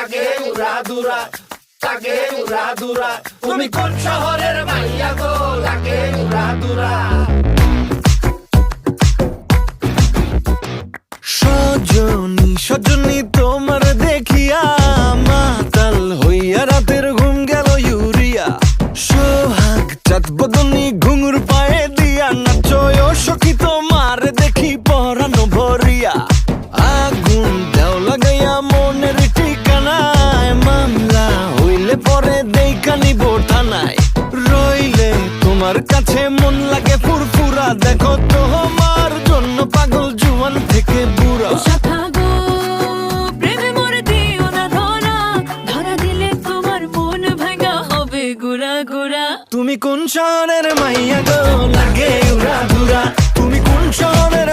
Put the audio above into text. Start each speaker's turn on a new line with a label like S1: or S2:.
S1: লাগে উড়াদুরা, লাগে উড়াদুরা। তুমি কোন শহরের মাইয়া গো, লাগে উড়াদুরা।
S2: সজনী সজনী তোমার দেখিয়া মাতাল হইয়া রাতের ঘুম গেল ইউরিয়া। সোহাগ চাঁদ বদনী ঘুঙুর পায়ে দিয়া নাচয় সখী তোমার দেখি পরানো ভরিয়া। আগুন দেও লাগাইয়া মনের ঠিকানায়, মামলা হইলে পরে দেইখা নিব থানায়। রইলে তোমার কাছে মন লাগে ফুরফুরা, দেখো তোমার জন্য পাগল জুয়ান থেকে বুড়া। তুমি কোন শহরের মাইয়া গো, লাগে উড়াদুরা। তুমি কোন শহরের